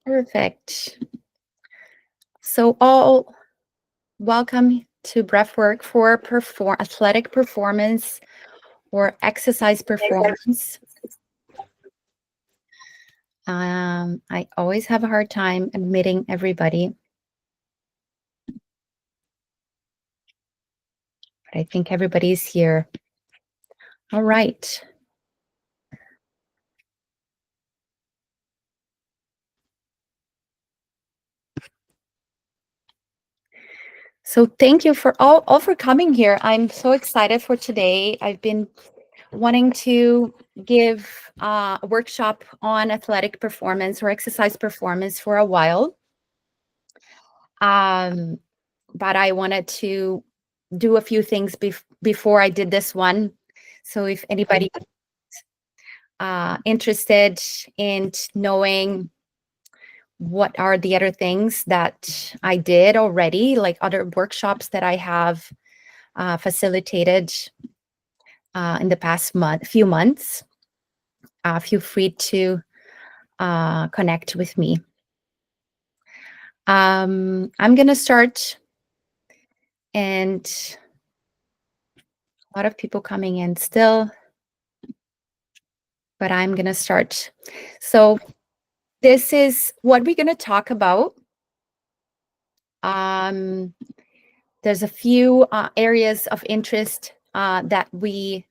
Perfect. So all welcome to Breathwork for athletic performance or exercise performance. I always have a hard time admitting everybody, but I think everybody's here. All right. So thank you for all for coming here. I'm so excited for today. I've been wanting to give a workshop on athletic performance or exercise performance for a while. But I wanted to do a few things before I did this one. So if anybody interested in knowing what are the other things that I did already, like other workshops that I have facilitated in the past few months, feel free to connect with me. I'm going to start, and a lot of people coming in still, but I'm going to start. So this is what we're going to talk about. There's a few areas of interest that we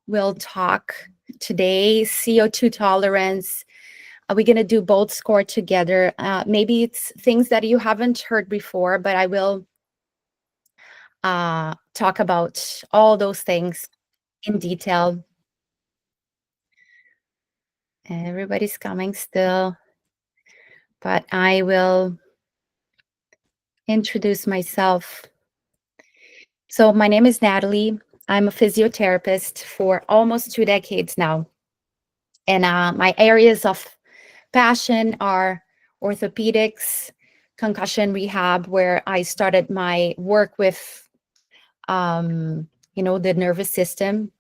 will talk today. CO2 tolerance. Are we going to do both score together? Maybe it's things that you haven't heard before, but I will talk about all those things in detail. Everybody's coming still, but I will introduce myself. So my name is Natalie. I'm a physiotherapist for almost 2 decades now. And my areas of passion are orthopedics, concussion rehab, where I started my work with, the nervous system.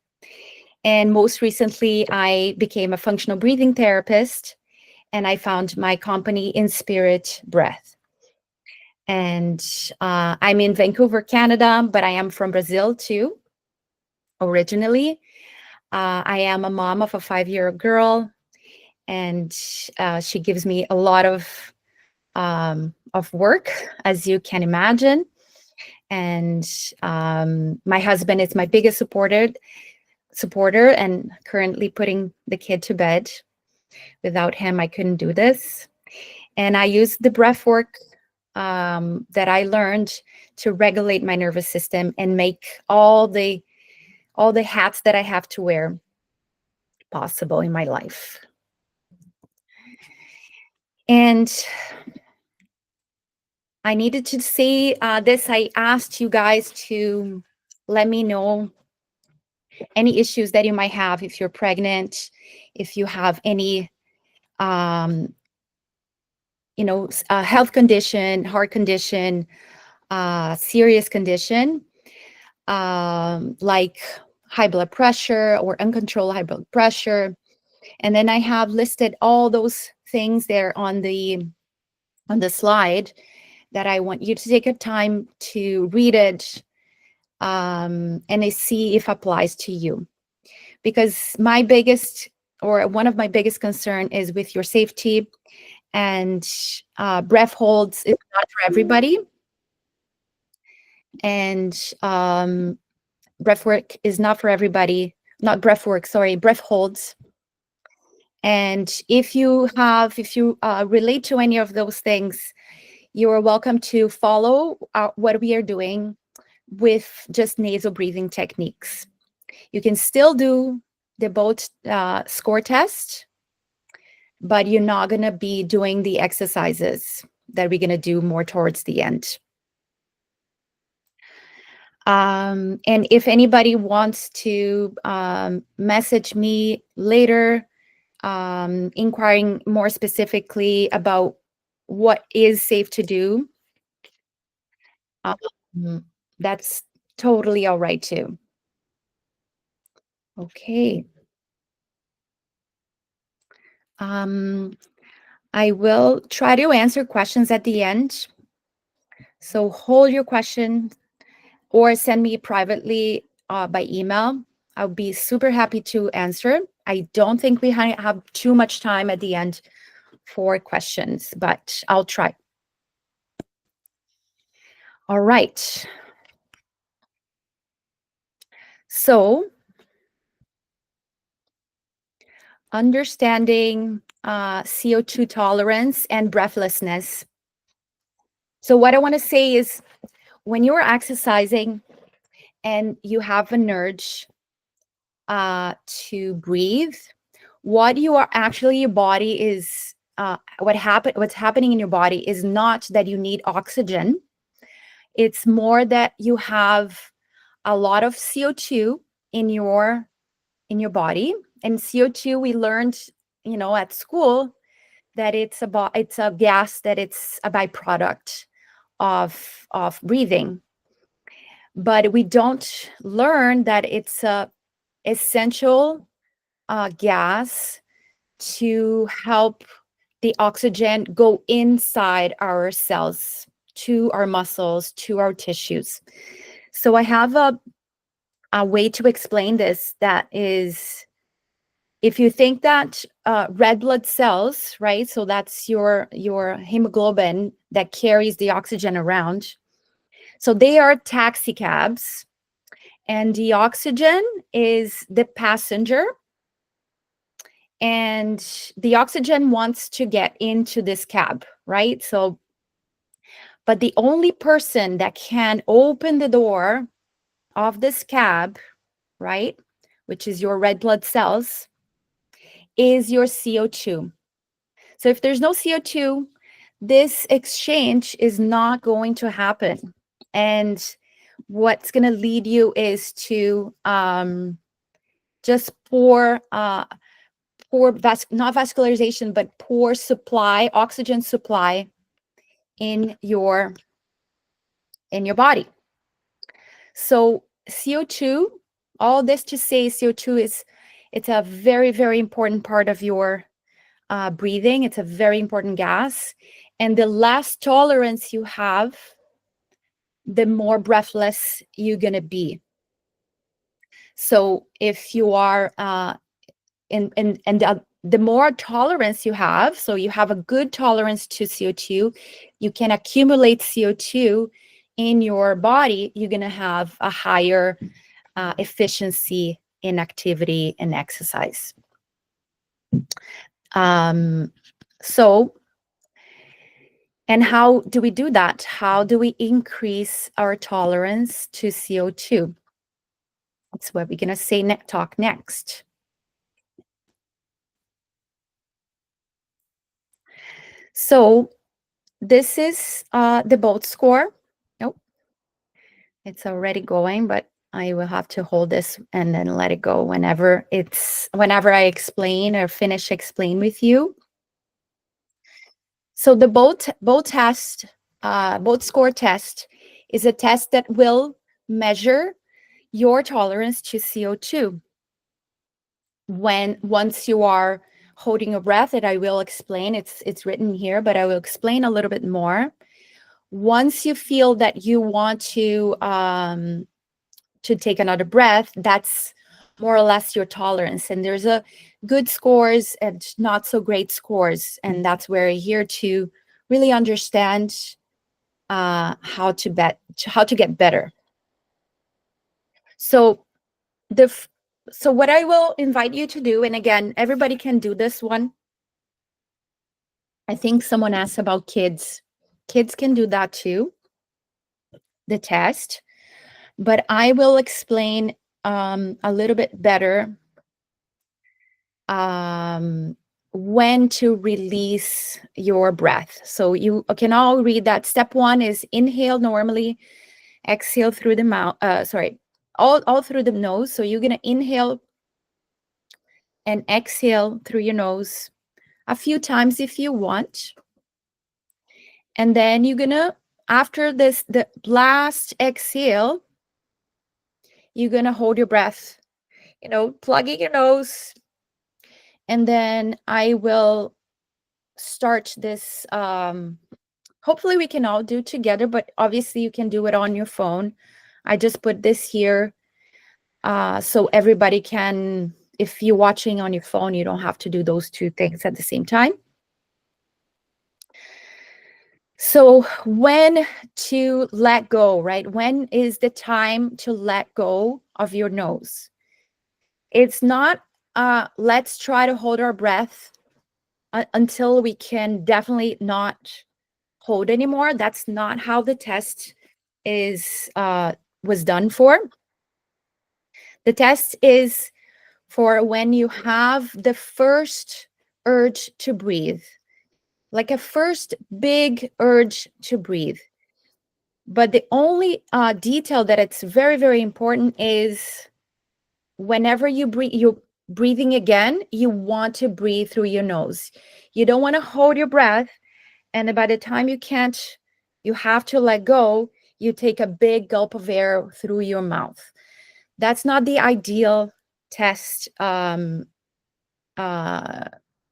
And most recently, I became a functional breathing therapist, and I found my company Inspirit Breath. And I'm in Vancouver, Canada, but I am from Brazil too, originally. I am a mom of a 5-year-old girl, and she gives me a lot of work, as you can imagine. And my husband is my biggest supporter, and currently putting the kid to bed. Without him, I couldn't do this. And I use the breath work that I learned to regulate my nervous system and make all the hats that I have to wear possible in my life. And I needed to say this. I asked you guys to let me know any issues that you might have if you're pregnant, if you have any, health condition, heart condition, serious condition, like high blood pressure or uncontrolled high blood pressure. And then I have listed all those things there on the slide that I want you to take a time to read it and see if it applies to you. Because my biggest, or one of my biggest concern is with your safety, and breath holds is not for everybody. And breath work is not for everybody, not breath work, sorry, breath holds. And if you relate to any of those things, you are welcome to follow what we are doing with just nasal breathing techniques. You can still do the both score test, but you're not going to be doing the exercises that we're going to do more towards the end. And if anybody wants to message me later, inquiring more specifically about what is safe to do, that's totally all right too. Okay. I will try to answer questions at the end. So hold your question or send me privately by email. I'll be super happy to answer. I don't think we have too much time at the end for questions, but I'll try. All right. So understanding CO2 tolerance and breathlessness. So what I want to say is when you're exercising and you have an urge to breathe, what you are actually, your body is, what's happening in your body is not that you need oxygen. It's more that you have a lot of CO2 in your body. And CO2, we learned, at school that it's a gas, that it's a byproduct of breathing. But we don't learn that it's a essential gas to help the oxygen go inside our cells, to our muscles, to our tissues. So I have a way to explain this that is, if you think that red blood cells, right? So that's your hemoglobin that carries the oxygen around. So they are taxi cabs, and the oxygen is the passenger, and the oxygen wants to get into this cab, right? So, but the only person that can open the door of this cab, right, which is your red blood cells, is your CO2. So if there's no CO2, this exchange is not going to happen. And what's going to lead you is to just not vascularization, but poor supply, oxygen supply in your body. So CO2, all this to say, CO2 it's a very, very important part of your breathing. It's a very important gas. And the less tolerance you have, the more breathless you're going to be. So if you are the more tolerance you have, so you have a good tolerance to CO2, you can accumulate CO2 in your body, you're going to have a higher efficiency in activity and exercise. So, and how do we do that? How do we increase our tolerance to CO2? That's what we're going to talk next. So this is the boat score. Nope, it's already going, but I will have to hold this and then let it go whenever I explain or finish explain with you. So the boat score test is a test that will measure your tolerance to CO2. Once you are holding a breath, that I will explain, it's written here, but I will explain a little bit more. Once you feel that you want to take another breath, that's more or less your tolerance. And there's a good scores and not so great scores, and that's where we're here to really understand how to get better. So what I will invite you to do, and again, everybody can do this one. I think someone asked about kids. Kids can do that too, the test. But I will explain a little bit better when to release your breath. So you can all read that. Step 1 is inhale normally, exhale through the mouth. All through the nose. So you're gonna inhale and exhale through your nose a few times if you want. And then you're gonna, after the last exhale, you're gonna hold your breath, plugging your nose. And then I will start this. Hopefully we can all do together, but obviously you can do it on your phone. I just put this here so everybody can, if you're watching on your phone, you don't have to do those two things at the same time. So when to let go, right? When is the time to let go of your nose? It's not, let's try to hold our breath until we can definitely not hold anymore. That's not how the test is was done for. The test is for when you have the first urge to breathe, like a first big urge to breathe. But the only detail that it's very, very important is whenever you breathe, you're breathing again, you want to breathe through your nose. You don't want to hold your breath. And by the time you can't, you have to let go, you take a big gulp of air through your mouth. That's not the ideal test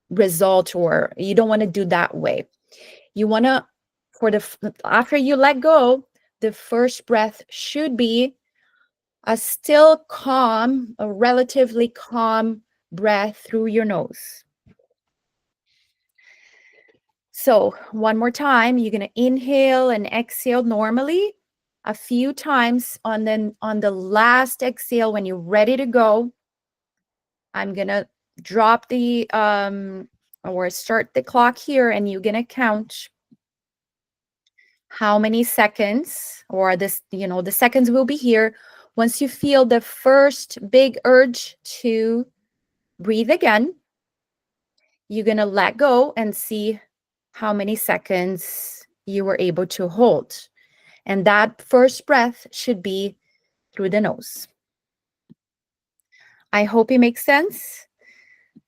result, or you don't want to do that way. You want to, after you let go, the first breath should be a still calm, a relatively calm breath through your nose. So one more time, you're going to inhale and exhale normally a few times. On the last exhale, when you're ready to go, I'm going to drop the or start the clock here, and you're going to count how many seconds, or this, the seconds will be here. Once you feel the first big urge to breathe again, you're going to let go and see how many seconds you were able to hold. And that first breath should be through the nose. I hope it makes sense.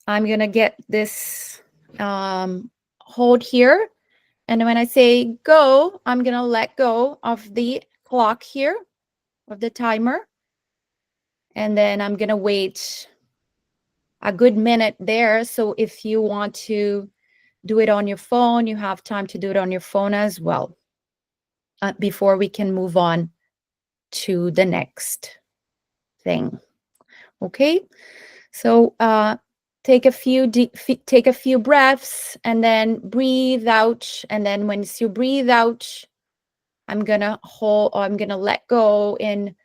I'm going to get this hold here. And when I say go, I'm going to let go of the clock here, of the timer. And then I'm going to wait a good minute there. So if you want to do it on your phone, you have time to do it on your phone as well, before we can move on to the next thing. Okay, so take a few breaths, and then breathe out. And then once you breathe out, I'm gonna let go in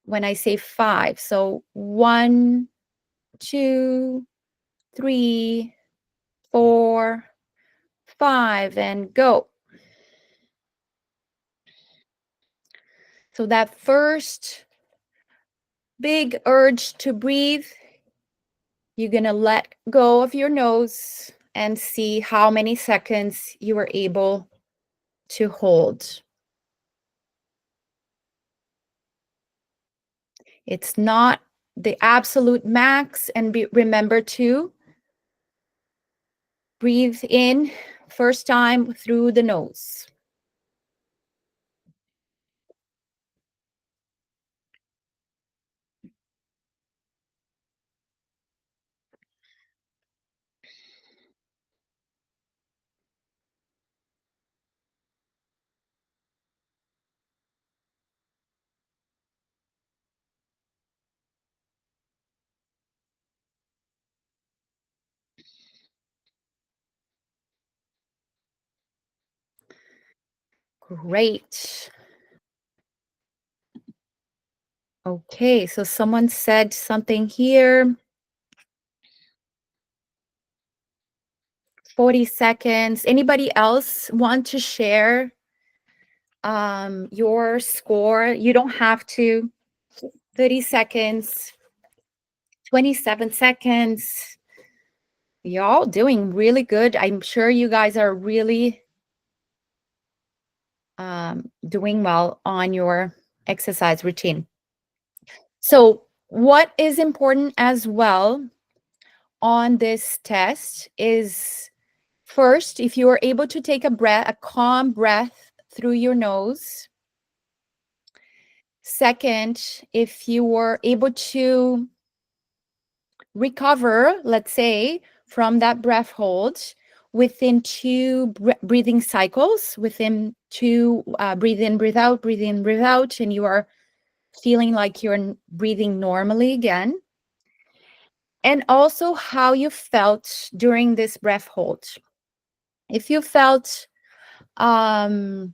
when I say 5. So 1, 2, 3, 4, 5, and go. So that first big urge to breathe, you're going to let go of your nose and see how many seconds you were able to hold. It's not the absolute max, and remember to breathe in first time through the nose. Great. Okay, so someone said something here. 40 seconds. Anybody else want to share your score? You don't have to. 30 seconds, 27 seconds. Y'all doing really good. I'm sure you guys are really doing well on your exercise routine. So what is important as well on this test is, first, if you are able to take a calm breath through your nose. Second, if you were able to recover, let's say, from that breath hold, within two breathing cycles, within two breathe in, breathe out, breathe in, breathe out, and you are feeling like you're breathing normally again. And also how you felt during this breath hold. If you felt like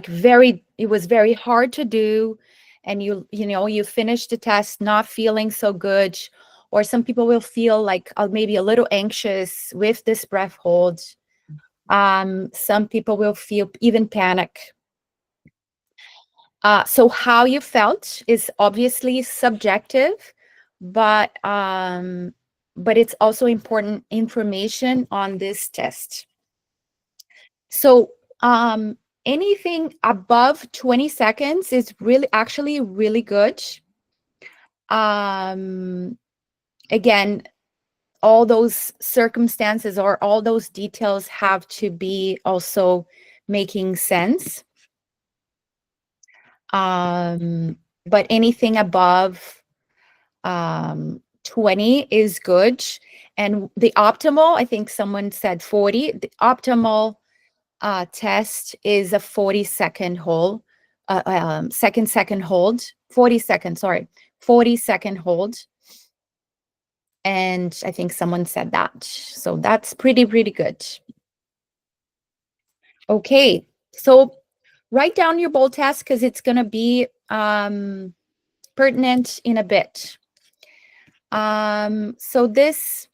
it was very hard to do, and you finished the test not feeling so good, or some people will feel like maybe a little anxious with this breath hold. Some people will feel even panic. So how you felt is obviously subjective, but it's also important information on this test. So anything above 20 seconds is actually really good. Again, all those circumstances or all those details have to be also making sense. But anything above 20 is good. And the optimal, I think someone said 40, the optimal test is a 40-second hold, second hold, 40 seconds, sorry, 40-second hold. And I think someone said that. So that's pretty good. Okay, so write down your bold test because it's going to be pertinent in a bit. So this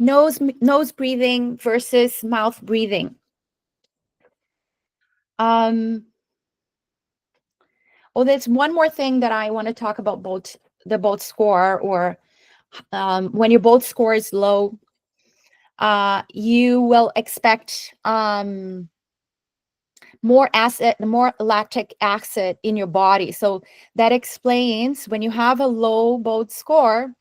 nose breathing versus mouth breathing. Oh, there's one more thing that I want to talk about the bold score, or when your bold score is low, you will expect more lactic acid in your body. So that explains when you have a low bold score,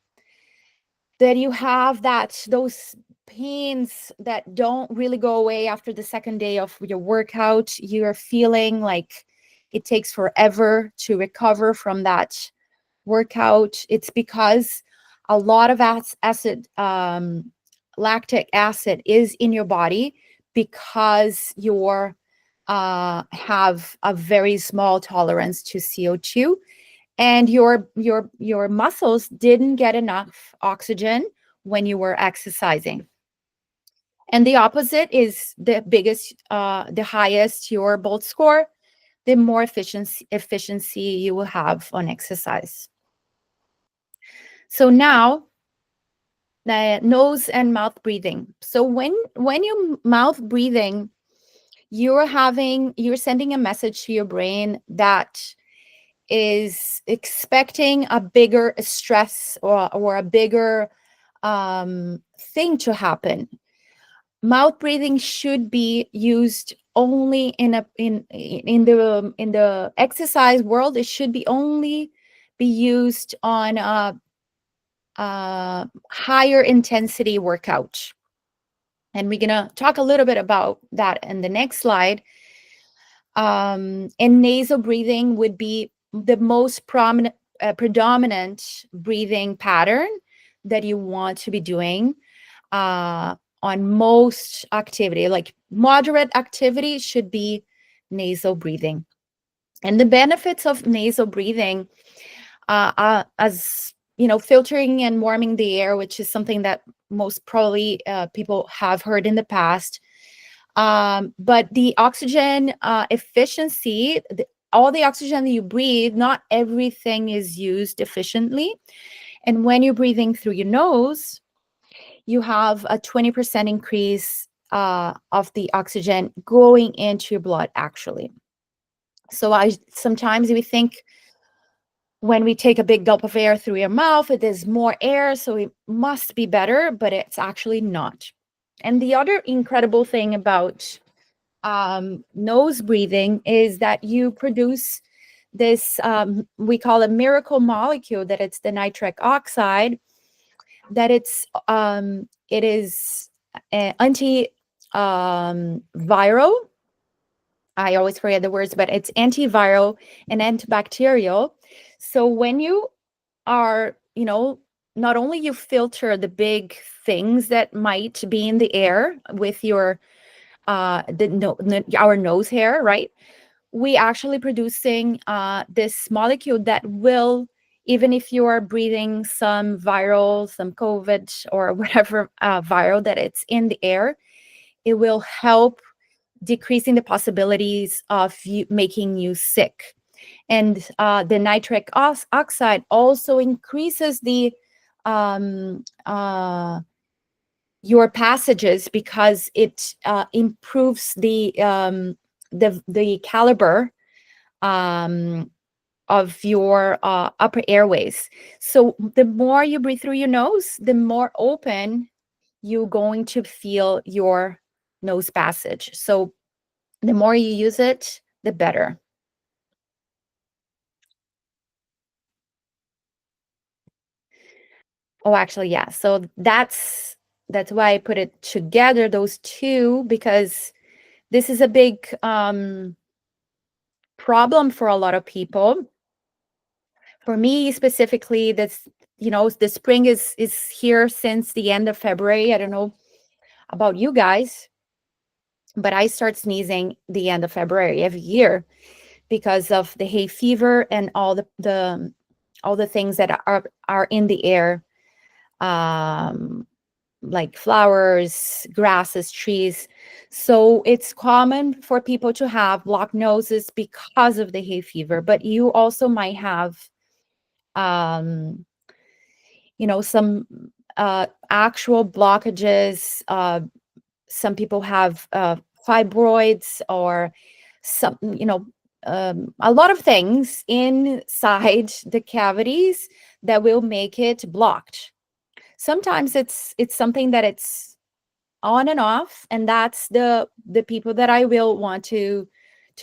that you have those pains that don't really go away after the second day of your workout. You're feeling like it takes forever to recover from that workout. It's because a lot of lactic acid is in your body because you're have a very small tolerance to CO2, and your muscles didn't get enough oxygen when you were exercising. And the opposite is the highest your bold score, the more efficiency you will have on exercise. So now, the nose and mouth breathing. So when you mouth breathing, you're sending a message to your brain that is expecting a bigger stress or a bigger thing to happen. Mouth breathing should be used only in the exercise world. It should only be used on a higher intensity workout. And we're gonna talk a little bit about that in the next slide. And nasal breathing would be the most predominant breathing pattern that you want to be doing on most activity. Like moderate activity should be nasal breathing. And the benefits of nasal breathing, as filtering and warming the air, which is something that most probably people have heard in the past. But the oxygen efficiency, all the oxygen that you breathe, not everything is used efficiently. And when you're breathing through your nose, you have a 20% increase of the oxygen going into your blood, actually. So sometimes we think when we take a big gulp of air through your mouth, it is more air, so it must be better, but it's actually not. And the other incredible thing about nose breathing is that you produce this, we call a miracle molecule, that it's the nitric oxide, that it is antiviral. I always forget the words, but it's antiviral and antibacterial. So when you are, not only you filter the big things that might be in the air with your our nose hair, right? We actually producing this molecule that will, even if you are breathing some viral, some COVID or whatever viral that it's in the air, it will help decreasing the possibilities of you making you sick. And the nitric oxide also increases the um, uh, your passages because it improves the caliber um, of your upper airways. So the more you breathe through your nose, the more open you're going to feel your nose passage. So the more you use it, the better. Oh, actually, yeah. So that's why I put it together, those two, because this is a big problem for a lot of people. For me specifically, that's, the spring is here since the end of February. I don't know about you guys, but I start sneezing the end of February every year because of the hay fever and all the things that are in the air, um, like flowers, grasses, trees. So it's common for people to have blocked noses because of the hay fever, but you also might have um, some actual blockages. Some people have fibroids or some, a lot of things inside the cavities that will make it blocked. Sometimes it's something that it's on and off, and that's the people that I will want to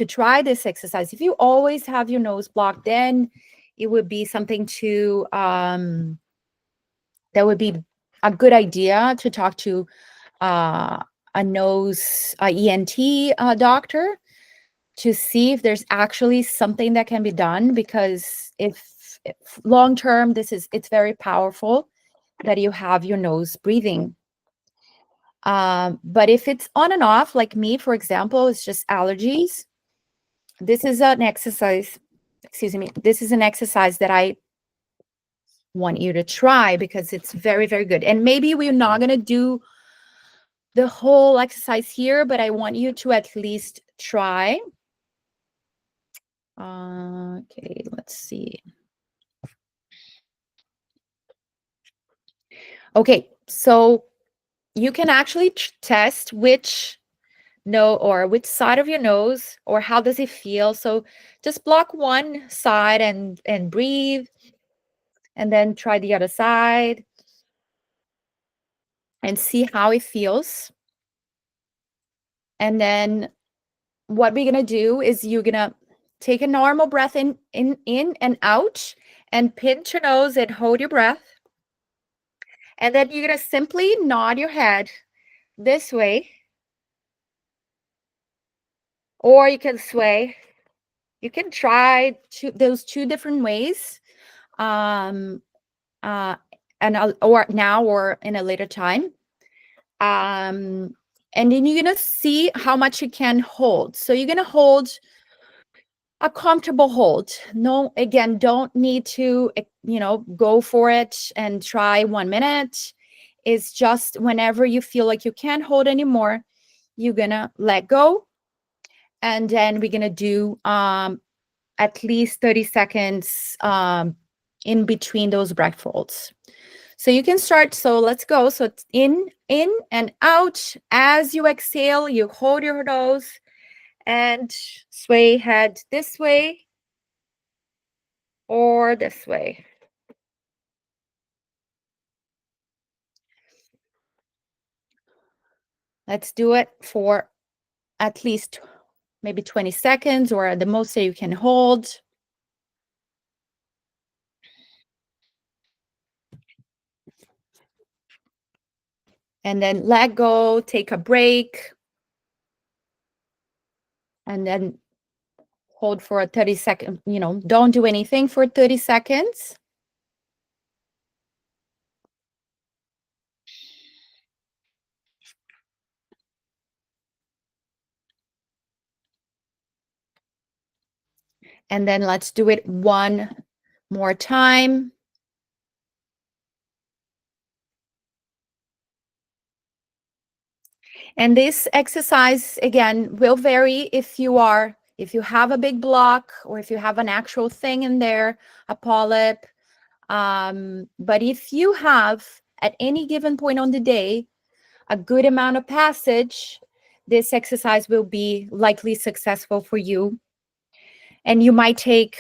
try this exercise. If you always have your nose blocked, then it would be something to that would be a good idea to talk to uh, a ENT doctor to see if there's actually something that can be done, because if long term it's very powerful that you have your nose breathing. But if it's on and off, like me, for example, it's just allergies. This is an exercise, excuse me, this is an exercise that I want you to try because it's very, very good. And maybe we're not going to do the whole exercise here, but I want you to at least try. Okay, let's see. Okay, so you can actually test which side of your nose, or how does it feel. So just block one side and breathe, and then try the other side and see how it feels. And then what we're gonna do is you're gonna take a normal breath in and out, and pinch your nose and hold your breath. And then you're gonna simply nod your head this way, or you can sway. You can try those two different ways, um, uh, or now or in a later time. And then you're gonna see how much you can hold. So you're gonna hold a comfortable hold. No, again, don't need to, go for it and try 1 minute. It's just whenever you feel like you can't hold anymore, you're gonna let go. And then we're gonna do at least 30 seconds in between those breath holds. So you can start. So let's go. So it's in and out. As you exhale, you hold your nose and sway head this way or this way. Let's do it for at least maybe 20 seconds, or the most that you can hold. And then let go, take a break, and then hold for a 30 second, don't do anything for 30 seconds. And then let's do it one more time. And this exercise, again, will vary if you have a big block or if you have an actual thing in there, a polyp. But if you have, at any given point on the day, a good amount of passage, this exercise will be likely successful for you. And you might take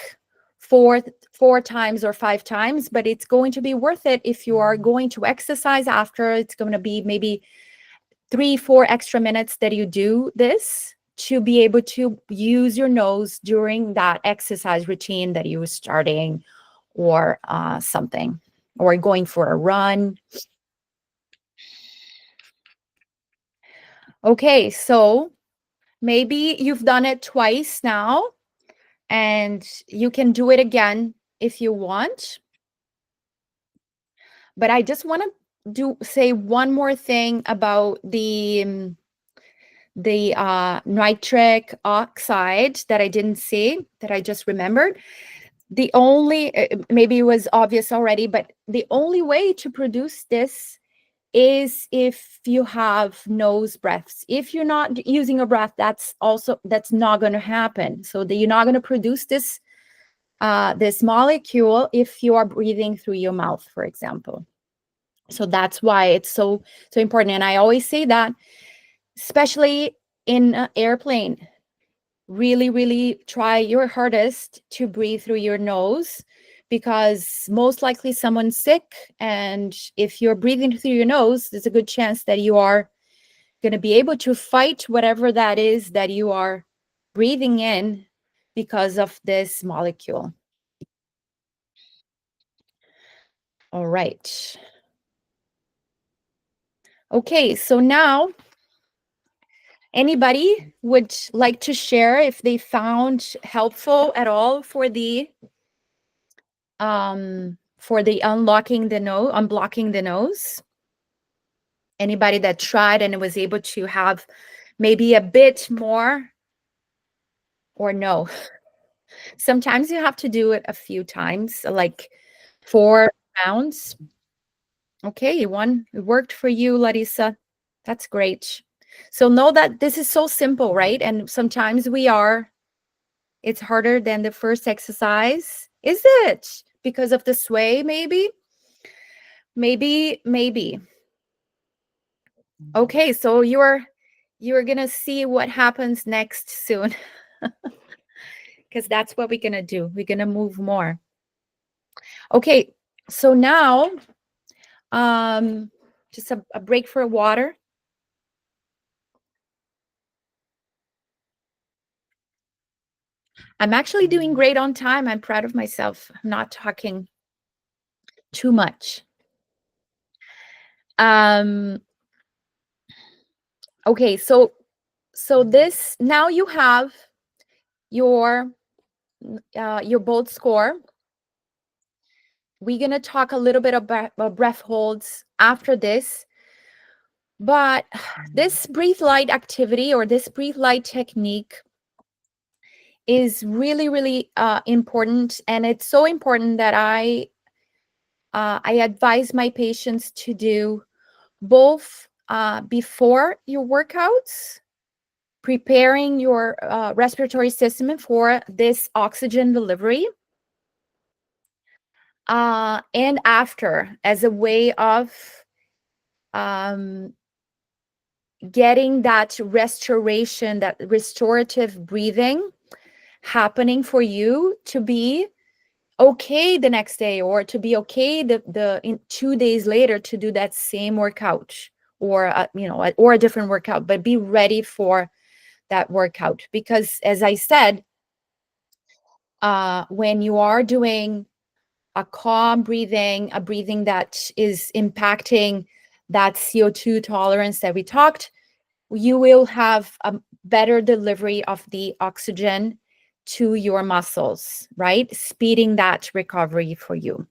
four times or 5 times, but it's going to be worth it if you are going to exercise after. It's going to be maybe 3-4 extra minutes that you do this to be able to use your nose during that exercise routine that you were starting, or something, or going for a run. Okay, so maybe you've done it twice now, and you can do it again if you want. But I just want to say one more thing about the nitric oxide that I didn't say, that I just remembered. The only, maybe it was obvious already, but the only way to produce this is if you have nose breaths. If you're not using a breath, that's not going to happen. So that you're not going to produce this molecule if you are breathing through your mouth, for example. So that's why it's so important. And I always say that, especially in an airplane, really, really try your hardest to breathe through your nose, because most likely someone's sick. And if you're breathing through your nose, there's a good chance that you are going to be able to fight whatever that is that you are breathing in because of this molecule. All right. Okay, so now anybody would like to share if they found helpful at all for the unblocking the nose? Anybody that tried and was able to have maybe a bit more, or no? Sometimes you have to do it a few times, like 4 rounds. Okay, it worked for you, Larissa. That's great. So know that this is so simple, right? And sometimes it's harder than the first exercise. Is it because of the sway? Maybe. Okay, so you're gonna see what happens next soon, because that's what we're gonna do. We're gonna move more. Okay, so now just a break for water. I'm actually doing great on time. I'm proud of myself. I'm not talking too much. Okay, so this, now you have your bold score. We're gonna talk a little bit about breath holds after this, but this breathe light activity, or this breathe light technique, is really, really important. And it's so important that I advise my patients to do both before your workouts, preparing your respiratory system for this oxygen delivery, and after, as a way of getting that restoration, that restorative breathing happening for you to be okay the next day, or to be okay in 2 days later to do that same workout, or or a different workout, but be ready for that workout. Because as I said, when you are doing a calm breathing, a breathing that is impacting that CO2 tolerance that we talked, you will have a better delivery of the oxygen to your muscles, right? Speeding that recovery for you.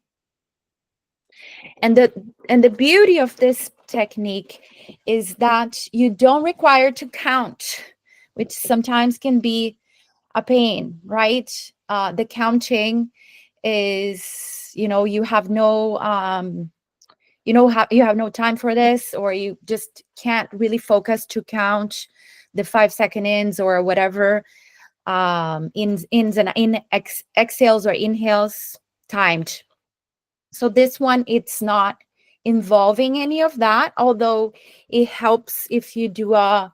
And the beauty of this technique is that you don't require to count, which sometimes can be a pain, right? The counting is, you have no you have no time for this, or you just can't really focus to count the 5-second ins or whatever, ins and exhales or inhales timed. So this one, it's not involving any of that, although it helps if you do a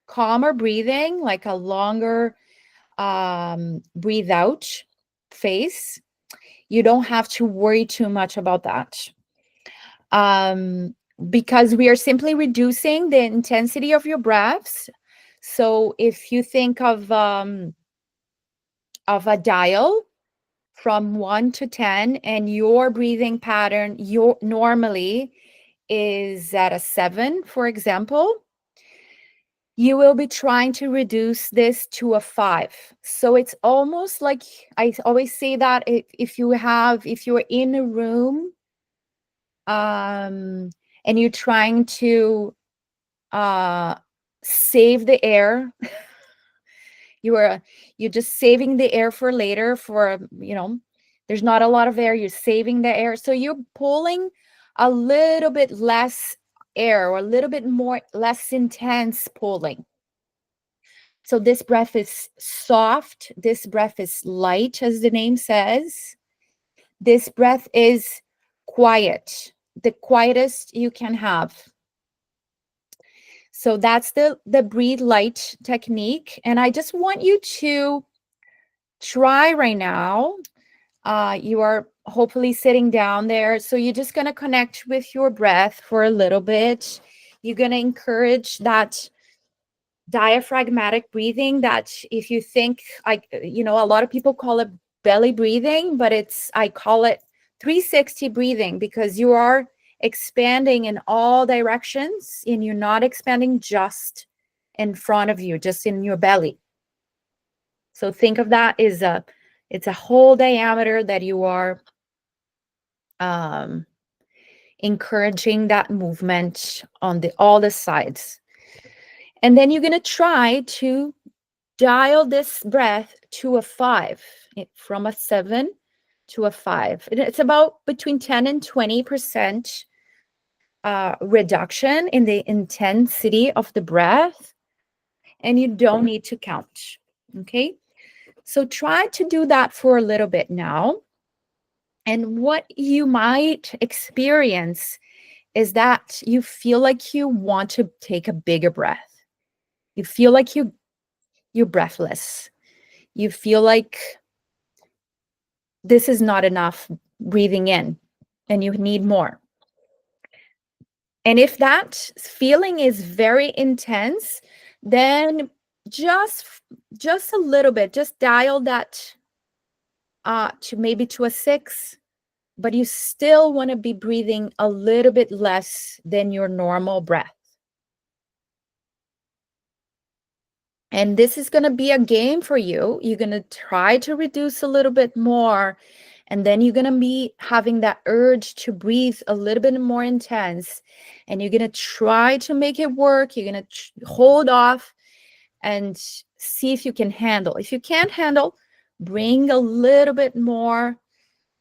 calmer breathing, like a longer breathe out phase. You don't have to worry too much about that, because we are simply reducing the intensity of your breaths. So if you think of a dial from 1 to 10, and your breathing pattern normally is at a 7, for example, you will be trying to reduce this to a 5. So it's almost like, I always say that if you're in a room, and you're trying to save the air, you're just saving the air for later, for there's not a lot of air, you're saving the air, so you're pulling a little bit less air, or a little bit more less intense pulling. So this breath is soft, this breath is light, as the name says. This breath is quiet, the quietest you can have. So that's the breathe light technique. And I just want you to try right now. You are hopefully sitting down there. So you're just going to connect with your breath for a little bit. You're going to encourage that diaphragmatic breathing, that if you think, like, a lot of people call it belly breathing, but I call it 360 breathing, because you are expanding in all directions, and you're not expanding just in front of you, just in your belly. So think of that as it's a whole diameter that you are encouraging that movement on all the sides. And then you're going to try to dial this breath to a 5, from a 7 to a 5. It's about between 10 and 20% reduction in the intensity of the breath, and you don't need to count. Okay, so try to do that for a little bit now. And what you might experience is that you feel like you want to take a bigger breath. You feel like you're breathless. You feel like this is not enough breathing in, and you need more. And if that feeling is very intense, then just a little bit, just dial that to maybe to a 6, but you still want to be breathing a little bit less than your normal breath. And this is going to be a game for you. You're going to try to reduce a little bit more, and then you're going to be having that urge to breathe a little bit more intense, and you're going to try to make it work. You're going to hold off and see if you can handle. If you can't handle, bring a little bit more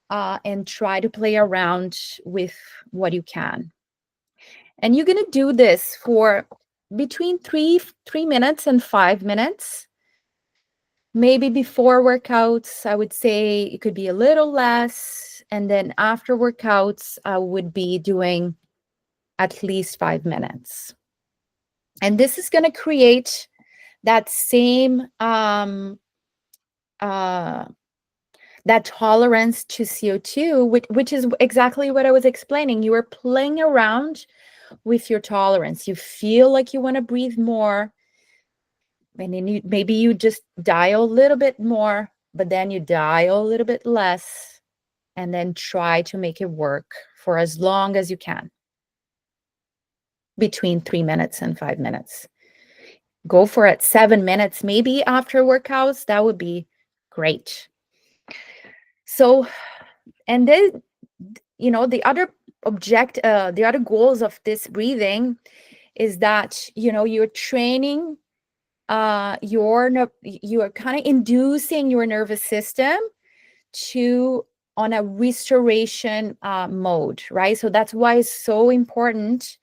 and try to play around with what you can. And you're going to do this for between 3 minutes and 5 minutes. Maybe before workouts, I would say it could be a little less. And then after workouts, I would be doing at least 5 minutes. And this is going to create that same that tolerance to CO2, which is exactly what I was explaining. You are playing around with your tolerance. You feel like you want to breathe more, and then maybe you just dial a little bit more, but then you dial a little bit less, and then try to make it work for as long as you can, between 3 minutes and 5 minutes. Go for it 7 minutes, maybe after workouts. That would be great. So, and then, the other the other goals of this breathing is that, you're training you are kind of inducing your nervous system to on a restoration mode, right? So that's why it's so important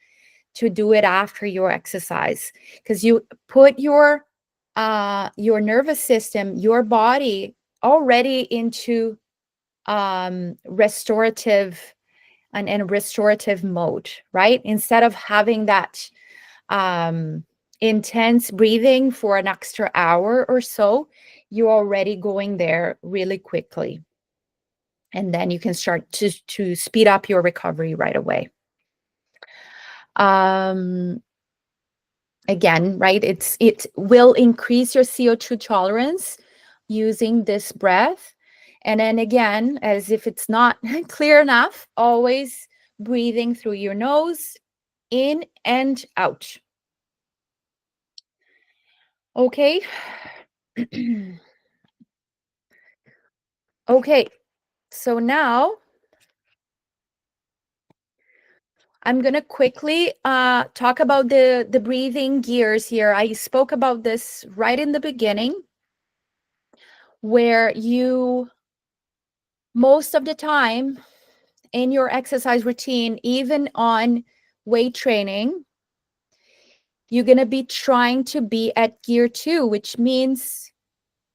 to do it after your exercise, because you put your nervous system, your body already into restorative and restorative mode, right? Instead of having that intense breathing for an extra hour or so, you're already going there really quickly. And then you can start to speed up your recovery right away. Again, right, it will increase your CO2 tolerance using this breath. And then again, as if it's not clear enough, always breathing through your nose, in and out. Okay. Okay, so now I'm going to quickly talk about the breathing gears here. I spoke about this right in the beginning, where you, most of the time in your exercise routine, even on weight training, you're going to be trying to be at gear 2, which means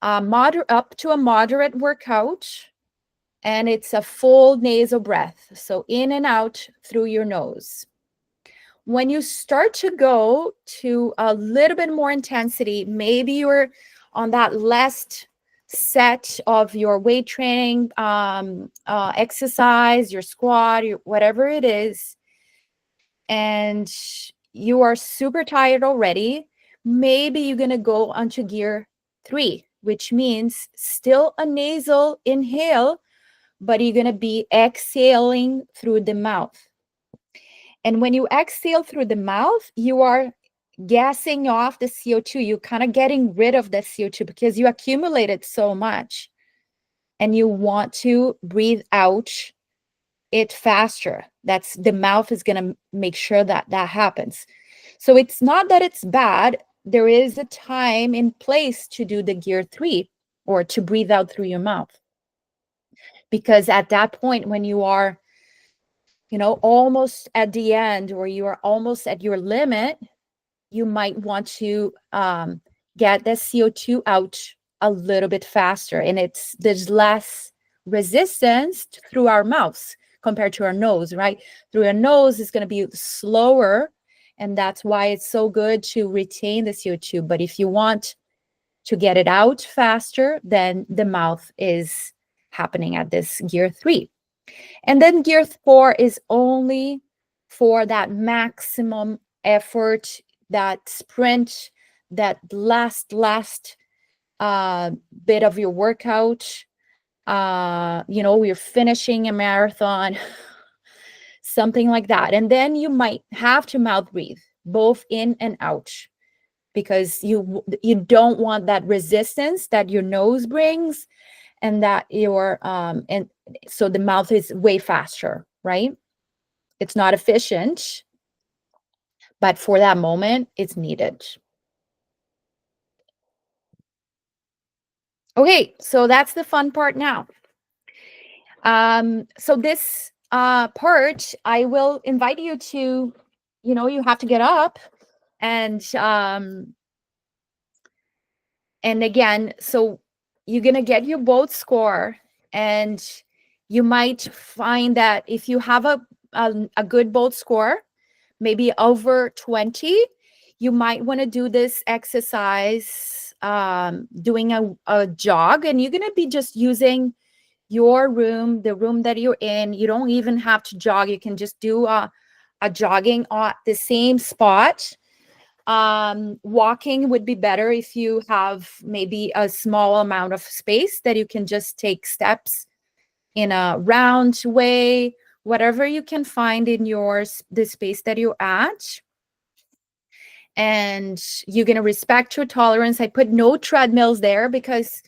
up to a moderate workout, and it's a full nasal breath. So in and out through your nose. When you start to go to a little bit more intensity, maybe you're on that last set of your weight training exercise, your squat, whatever it is, and you are super tired already, maybe you're going to go onto gear 3, which means still a nasal inhale, but you're going to be exhaling through the mouth. And when you exhale through the mouth, you are gassing off the CO2. You're kind of getting rid of the CO2 because you accumulated so much and you want to breathe out it faster. That's the mouth is going to make sure that that happens. So it's not that it's bad. There is a time and place to do the gear 3 or to breathe out through your mouth. Because at that point, when you are, almost at the end, or you are almost at your limit, you might want to get the CO2 out a little bit faster. And there's less resistance through our mouths compared to our nose, right? Through our nose is going to be slower. And that's why it's so good to retain the CO2. But if you want to get it out faster, then the mouth is happening at this gear 3. And then gear 4 is only for that maximum effort, that sprint, that last bit of your workout. You're finishing a marathon, something like that. And then you might have to mouth breathe, both in and out, because you don't want that resistance that your nose brings, and that and so the mouth is way faster, right? It's not efficient, but for that moment, it's needed. Okay, so that's the fun part now. So this part, I will invite you to, you have to get up and again, so you're gonna get your both score, and you might find that if you have a good both score, maybe over 20, you might want to do this exercise doing a jog, and you're going to be just using your room, the room that you're in. You don't even have to jog. You can just do a jogging at the same spot. Walking would be better if you have maybe a small amount of space that you can just take steps in a round way, whatever you can find in the space that you're at. And you're going to respect your tolerance. I put no treadmills there, because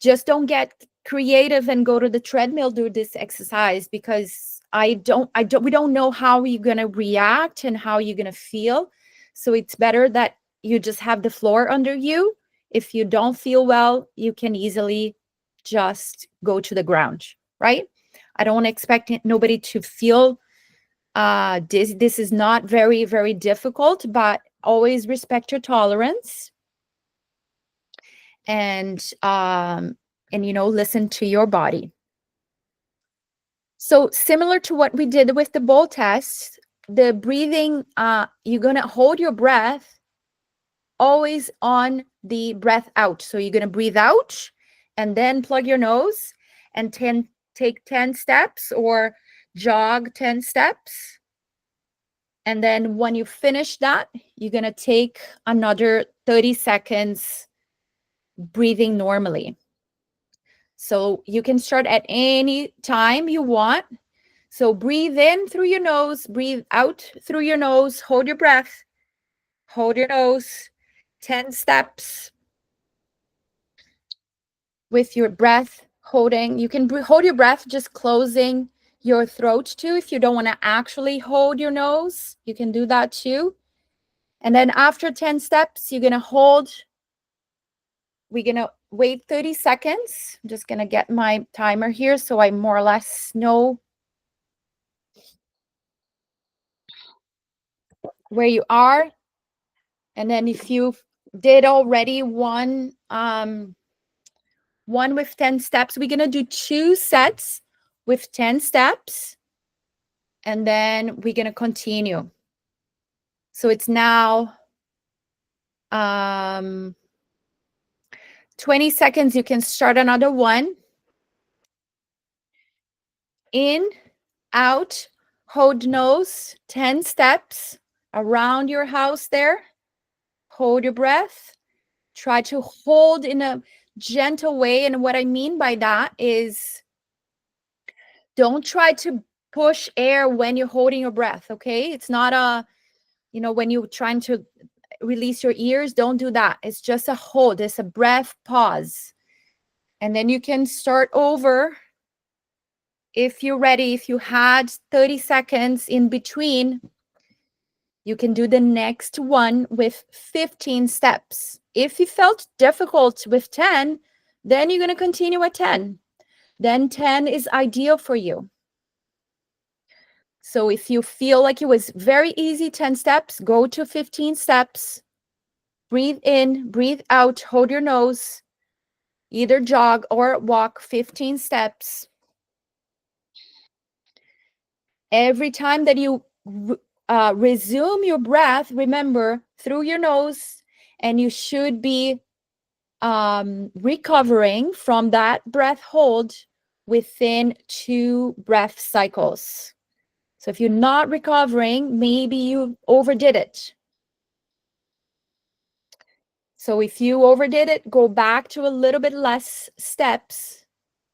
just don't get creative and go to the treadmill, do this exercise, because we don't know how you're going to react and how you're going to feel. So it's better that you just have the floor under you. If you don't feel well, you can easily just go to the ground, right? I don't want to expect nobody to feel this is not very, very difficult, but always respect your tolerance, and listen to your body. So similar to what we did with the bowl test, the breathing, you're gonna hold your breath always on the breath out. So you're gonna breathe out and then plug your nose and take 10 steps or jog 10 steps. And then when you finish that, you're gonna take another 30 seconds breathing normally. So you can start at any time you want. So breathe in through your nose, breathe out through your nose, hold your breath, hold your nose, 10 steps with your breath holding. You can hold your breath just closing your throat too. If you don't want to actually hold your nose, you can do that too. And then after 10 steps, you're going to hold. We're going to wait 30 seconds. I'm just going to get my timer here so I more or less know where you are. And then if you did already one with 10 steps, we're going to do 2 sets with 10 steps. And then we're going to continue. So it's now 20 seconds. You can start another one. In, out, hold nose, 10 steps around your house there. Hold your breath. Try to hold in a gentle way. And what I mean by that is don't try to push air when you're holding your breath, okay? It's not when you're trying to release your ears, don't do that. It's just a hold. It's a breath pause. And then you can start over if you're ready. If you had 30 seconds in between, you can do the next one with 15 steps. If you felt difficult with 10, then you're going to continue at 10. Then 10 is ideal for you. So if you feel like it was very easy, 10 steps, go to 15 steps. Breathe in, breathe out, hold your nose. Either jog or walk 15 steps. Every time that you resume your breath, remember, through your nose, and you should be recovering from that breath hold within 2 breath cycles. So if you're not recovering, maybe you overdid it. So if you overdid it, go back to a little bit less steps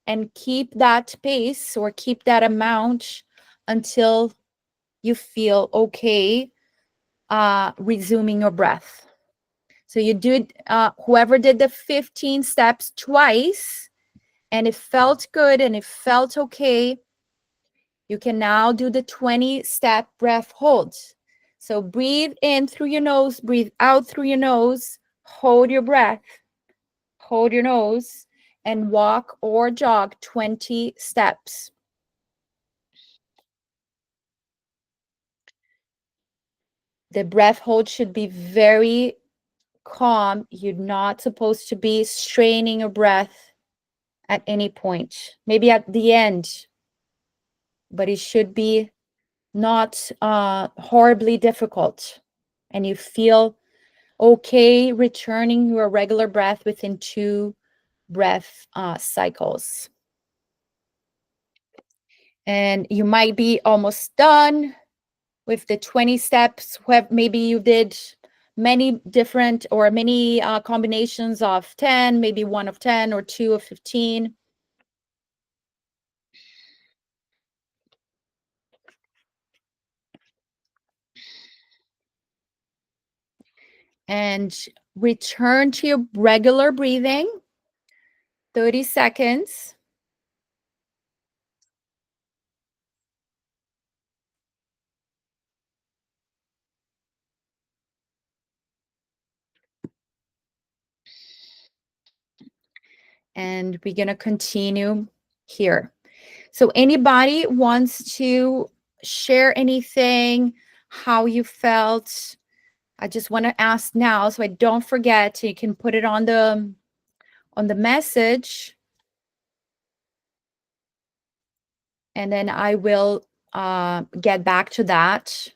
and keep that pace or keep that amount until you feel okay resuming your breath. So you did, whoever did the 15 steps twice and it felt good and it felt okay, you can now do the 20-step breath hold. So breathe in through your nose, breathe out through your nose, hold your breath, hold your nose, and walk or jog 20 steps. The breath hold should be very calm. You're not supposed to be straining your breath at any point. Maybe at the end, but it should be not horribly difficult. And you feel okay returning your regular breath within 2 breath cycles. And you might be almost done with the 20 steps. Maybe you did many different or many combinations of 10, maybe 1 of 10 or 2 of 15. And return to your regular breathing, 30 seconds. And we're going to continue here. So anybody wants to share anything, how you felt? I just want to ask now so I don't forget. You can put it on the message. And then I will get back to that.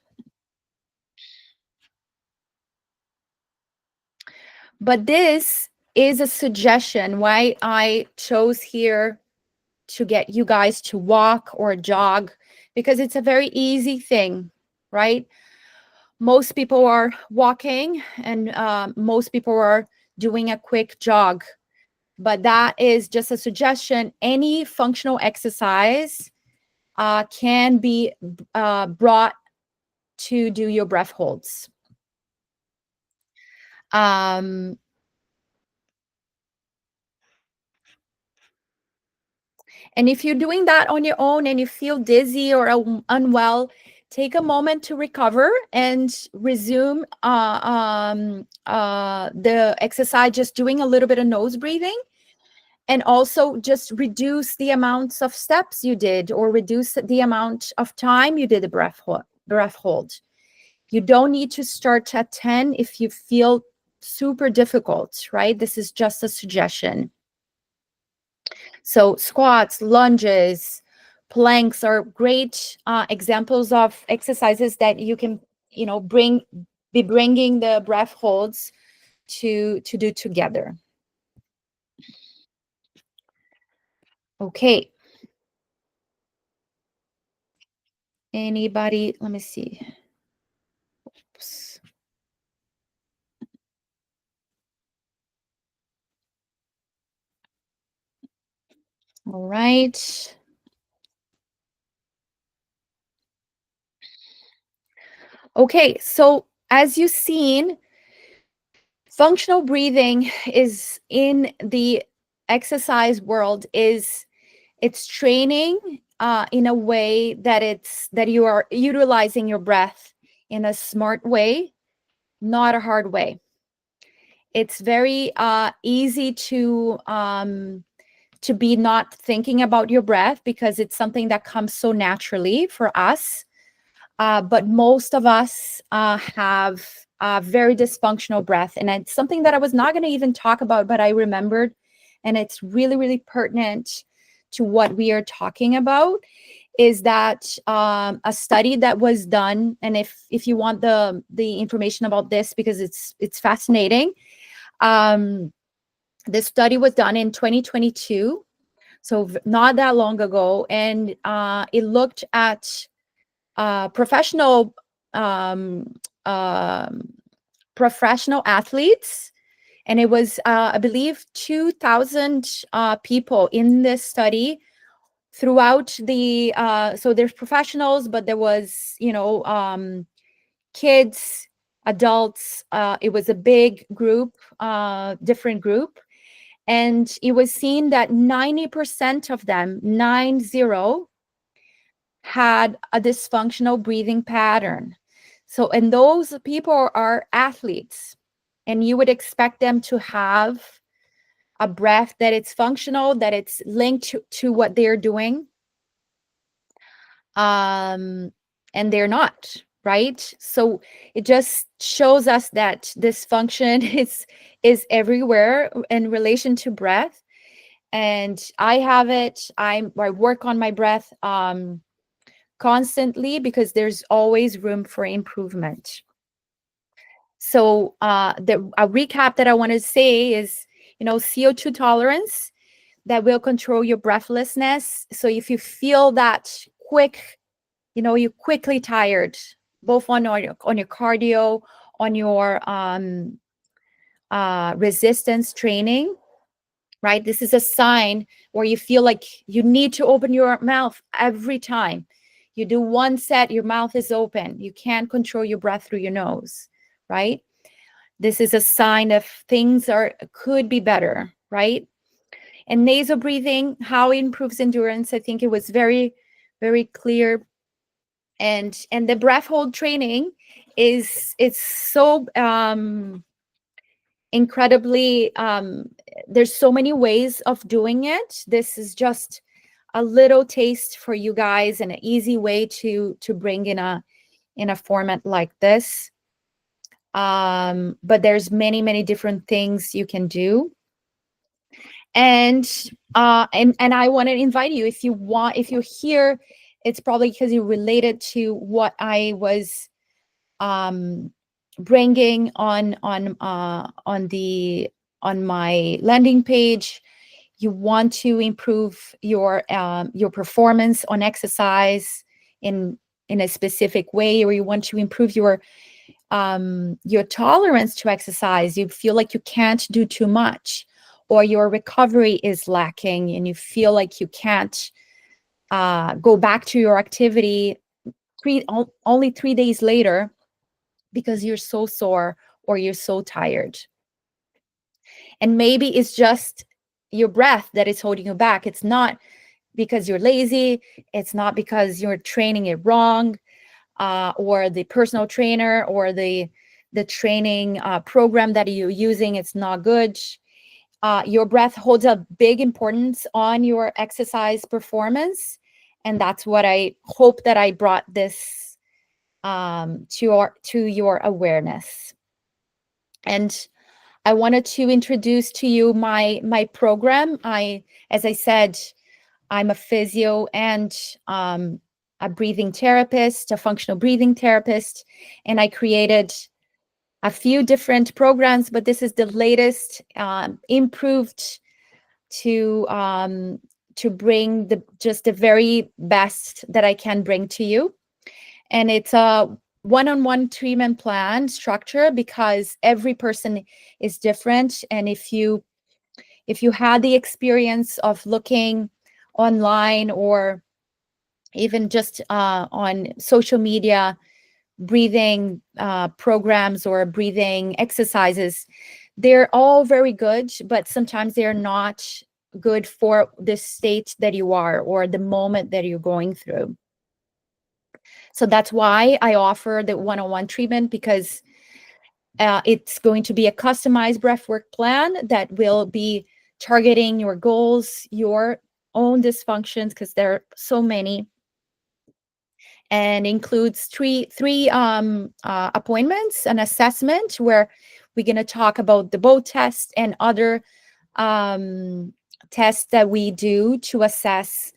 But this is a suggestion why I chose here to get you guys to walk or jog, because it's a very easy thing, right? Most people are walking and most people are doing a quick jog, but that is just a suggestion. Any functional exercise can be brought to do your breath holds. And if you're doing that on your own and you feel dizzy or unwell, take a moment to recover and resume the exercise, just doing a little bit of nose breathing, and also just reduce the amounts of steps you did or reduce the amount of time you did the breath hold. You don't need to start at 10 if you feel super difficult, right? This is just a suggestion. So squats, lunges, planks are great examples of exercises that you can, be bringing the breath holds to do together. Okay. Anybody? Let me see. Oops. All right. Okay, so as you've seen, functional breathing is in the exercise world, it's training in a way that you are utilizing your breath in a smart way, not a hard way. It's very easy to be not thinking about your breath because it's something that comes so naturally for us. But most of us have a very dysfunctional breath. And it's something that I was not going to even talk about, but I remembered. And it's really, really pertinent to what we are talking about, is that a study that was done, and if you want the information about this, because it's fascinating, this study was done in 2022, so not that long ago, and it looked at professional athletes, and it was I believe 2,000 people in this study throughout the so there's professionals, but there was kids, adults. It was a big group, different group, and it was seen that 90% of them, 90, had a dysfunctional breathing pattern. So, and those people are athletes, and you would expect them to have a breath that it's functional, that it's linked to what they're doing. And they're not, right? So it just shows us that dysfunction is everywhere in relation to breath. And I have it. I work on my breath constantly because there's always room for improvement. So a recap that I want to say is, CO2 tolerance that will control your breathlessness. So if you feel that quick, you're quickly tired, both on your cardio, on your resistance training, right? This is a sign where you feel like you need to open your mouth every time. You do one set, your mouth is open. You can't control your breath through your nose, right? This is a sign of things could be better, right? And nasal breathing, how it improves endurance. I think it was very, very clear. And the breath hold training it's so incredibly, there's so many ways of doing it. This is just a little taste for you guys and an easy way to bring in a format like this. But there's many different things you can do. And I want to invite you, if you're here, it's probably because you related to what I was bringing on my landing page. You want to improve your performance on exercise in a specific way, or you want to improve your tolerance to exercise. You feel like you can't do too much, or your recovery is lacking and you feel like you can't go back to your activity only 3 days later because you're so sore or you're so tired. And maybe it's just your breath that is holding you back. It's not because you're lazy. It's not because you're training it wrong, or the personal trainer or the training program that you're using, it's not good. Your breath holds a big importance on your exercise performance. And that's what I hope that I brought this to your awareness. And I wanted to introduce to you my program. As I said, I'm a physio and a breathing therapist, a functional breathing therapist, and I created a few different programs, but this is the latest, improved to bring the very best that I can bring to you. And it's a one-on-one treatment plan structure because every person is different. And if you had the experience of looking online or even just on social media, breathing programs or breathing exercises, they're all very good, but sometimes they're not good for the state that you are or the moment that you're going through. So that's why I offer the one-on-one treatment, because it's going to be a customized breathwork plan that will be targeting your goals, your own dysfunctions, because there are so many, and includes three appointments, an assessment where we're going to talk about the BOAT test and other tests that we do to assess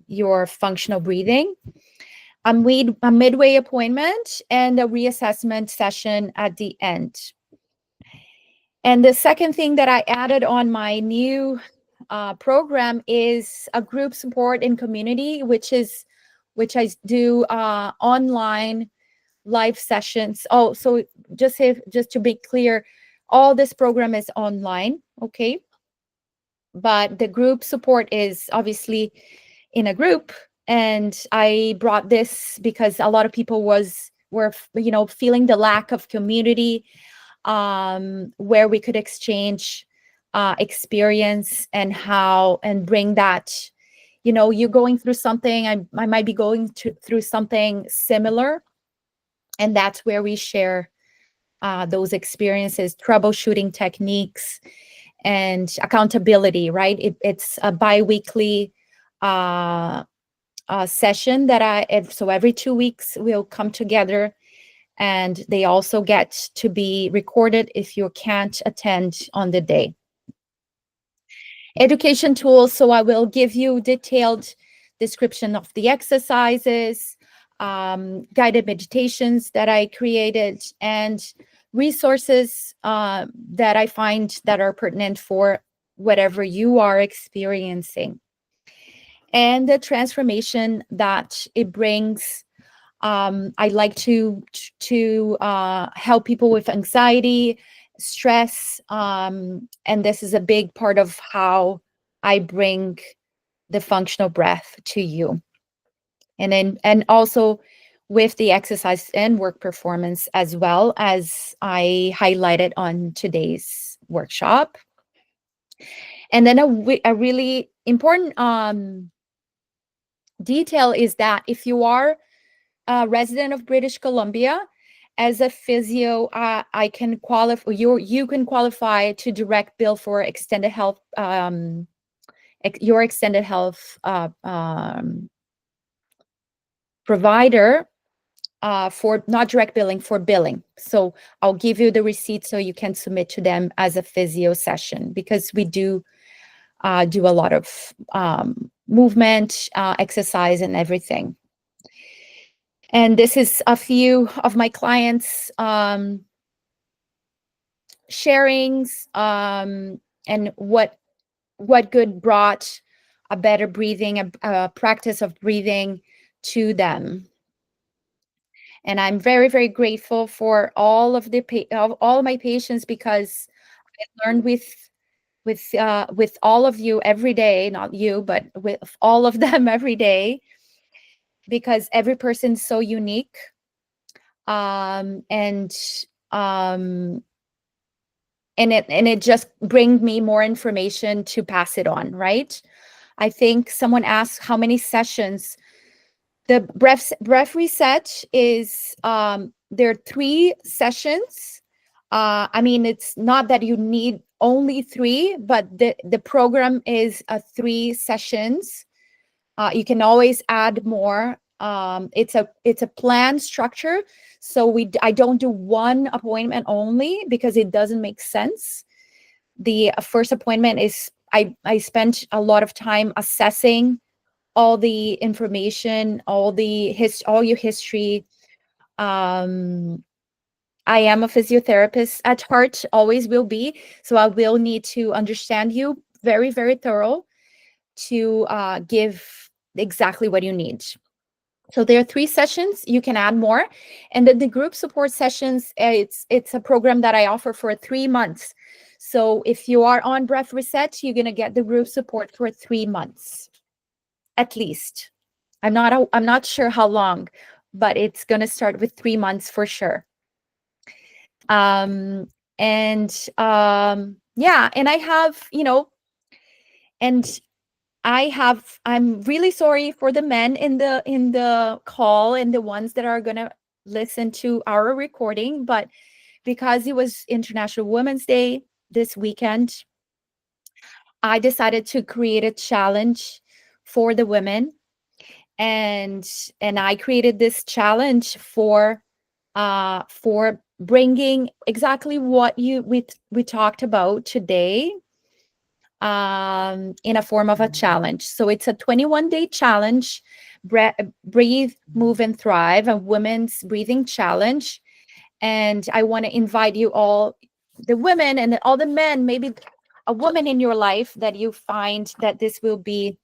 your functional breathing, a midway appointment, and a reassessment session at the end. And the second thing that I added on my new program is a group support and community, which I do online live sessions. Oh, so just to be clear, all this program is online, okay? But the group support is obviously in a group, and I brought this because a lot of people were feeling the lack of community, where we could exchange experience and bring that. You're going through something, I might be going through something similar, and that's where we share those experiences, troubleshooting techniques, and accountability, right? It's a bi-weekly session so every 2 weeks we'll come together, and they also get to be recorded if you can't attend on the day. Education tools, so I will give you detailed description of the exercises, guided meditations that I created, and resources that I find that are pertinent for whatever you are experiencing. And the transformation that it brings. I like to help people with anxiety, stress, and this is a big part of how I bring the functional breath to you. And also with the exercise and work performance, as well as I highlighted on today's workshop. And then a really important detail is that if you are a resident of British Columbia as a physio, I can qualify, you can qualify to direct bill for extended health, your extended health provider, for not direct billing, for billing. So I'll give you the receipt so you can submit to them as a physio session, because we do do a lot of movement, exercise, and everything. And this is a few of my clients' sharings, and what good brought a better breathing, a practice of breathing to them. And I'm very, very grateful for all of all of my patients, because I learned with all of you every day, not you, but with all of them every day, because every person's so unique. And it just brings me more information to pass it on, right? I think someone asked how many sessions. The breath reset is, there are 3 sessions. I mean, it's not that you need only 3, but the program is 3 sessions. You can always add more. It's a planned structure, so I don't do one appointment only, because it doesn't make sense. The first appointment is, I spent a lot of time assessing all the information, all your history. I am a physiotherapist at heart, always will be. So I will need to understand you very, very thorough to give exactly what you need. So there are 3 sessions. You can add more. And then the group support sessions, it's a program that I offer for 3 months. So if you are on Breath Reset, you're going to get the group support for 3 months, at least. I'm not sure how long, but it's going to start with 3 months for sure. And yeah, and I have, and I'm really sorry for the men in the call and the ones that are going to listen to our recording, but because it was International Women's Day this weekend, I decided to create a challenge for the women. And I created this challenge for bringing exactly what we talked about today, in a form of a challenge. So it's a 21-day challenge, breathe, move, and thrive, a women's breathing challenge. And I want to invite you all, the women and all the men, maybe a woman in your life that you find that this will be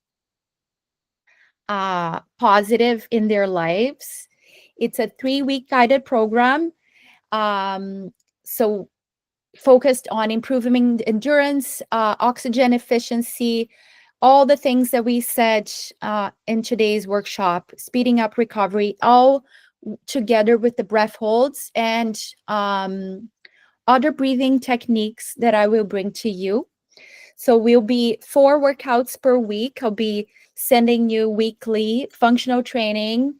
positive in their lives. It's a 3-week guided program. So focused on improving endurance, oxygen efficiency, all the things that we said in today's workshop, speeding up recovery, all together with the breath holds and other breathing techniques that I will bring to you. So we'll be 4 workouts per week. I'll be sending you weekly functional training,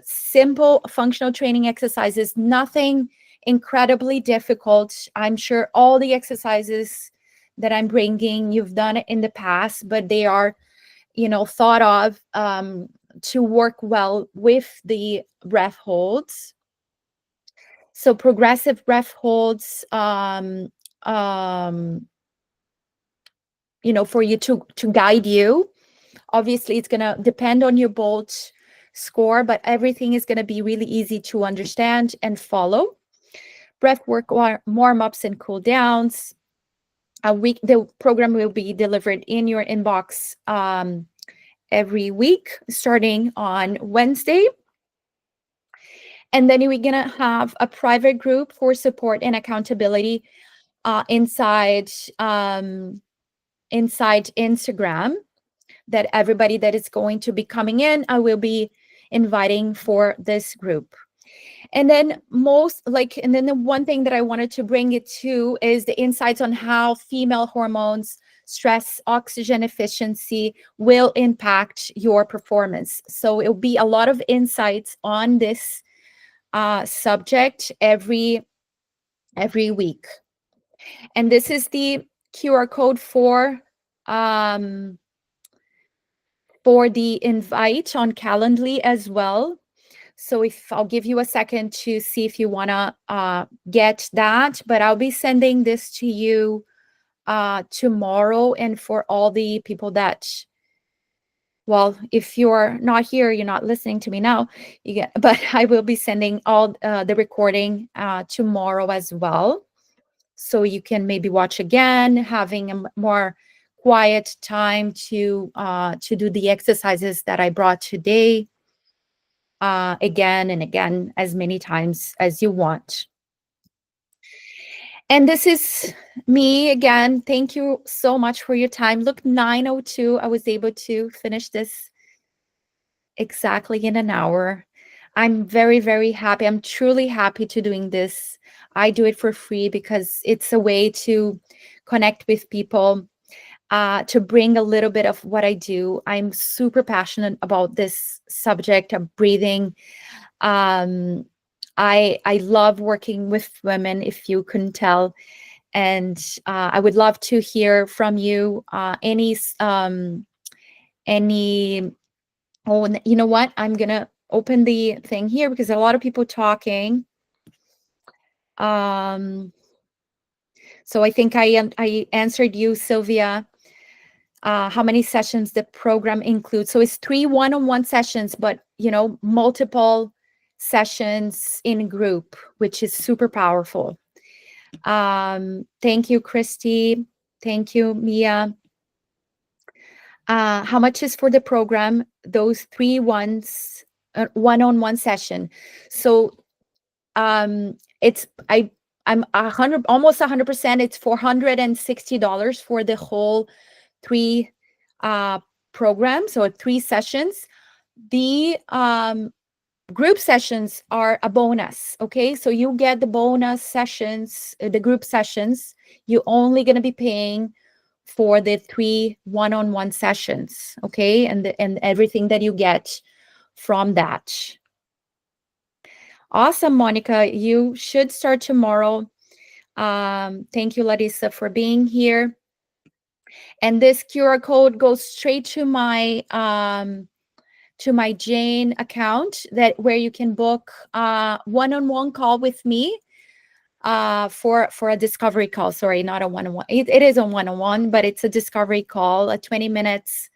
simple functional training exercises, nothing incredibly difficult. I'm sure all the exercises that I'm bringing, you've done it in the past, but they are, thought of to work well with the breath holds. So progressive breath holds, for you to guide you. Obviously, it's going to depend on your Bolt score, but everything is going to be really easy to understand and follow. Breathwork warm-ups and cool downs. The program will be delivered in your inbox every week, starting on Wednesday. And then we're going to have a private group for support and accountability inside Instagram, that everybody that is going to be coming in, I will be inviting for this group. And then the one thing that I wanted to bring it to is the insights on how female hormones, stress, oxygen efficiency will impact your performance. So it'll be a lot of insights on this subject every week. And this is the QR code for the invite on Calendly as well. So if I'll give you a second to see if you want to get that, but I'll be sending this to you tomorrow. And for all the people that, well, if you're not here, you're not listening to me now, but I will be sending all the recording tomorrow as well. So you can maybe watch again, having a more quiet time to do the exercises that I brought today, again and again, as many times as you want. And this is me again. Thank you so much for your time. Look, 9:02. I was able to finish this exactly in an hour. I'm very, very happy. I'm truly happy to doing this. I do it for free because it's a way to connect with people, to bring a little bit of what I do. I'm super passionate about this subject of breathing. I love working with women, if you couldn't tell. And I would love to hear from you. Oh, you know what? I'm gonna open the thing here because a lot of people talking. So I think I answered you, Sylvia. How many sessions the program includes? So it's 3 one-on-one sessions, but multiple sessions in group, which is super powerful. Thank you, Christy. Thank you, Mia. How much is for the program? Those 3 ones, one-on-one session. So I'm almost 100%. It's $460 for the whole 3 programs or 3 sessions. The group sessions are a bonus. Okay, so you get the bonus sessions, the group sessions. You're only going to be paying for the 3 one-on-one sessions. Okay, and everything that you get from that. Awesome, Monica. You should start tomorrow. Thank you, Larissa, for being here. And this QR code goes straight to my Jane account, where you can book one-on-one call with me for a discovery call. Sorry, not a one-on-one. It is a one-on-one, but it's a discovery call, a 20 minutes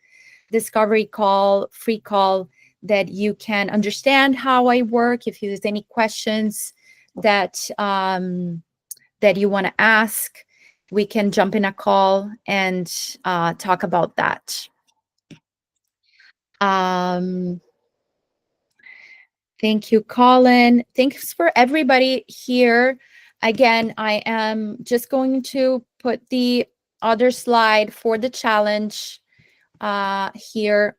discovery call, free call, that you can understand how I work. If there's any questions that you want to ask, we can jump in a call and talk about that. Thank you, Colin. Thanks for everybody here. Again, I am just going to put the other slide for the challenge here,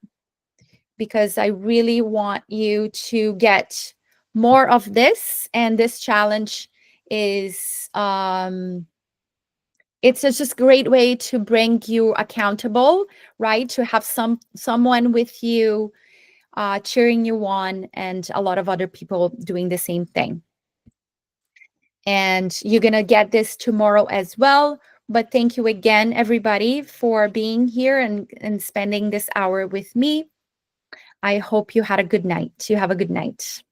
because I really want you to get more of this. And this challenge is it's just a great way to bring you accountable, right? To have someone with you cheering you on, and a lot of other people doing the same thing. And you're going to get this tomorrow as well. But thank you again, everybody, for being here and spending this hour with me. I hope you had a good night. You have a good night.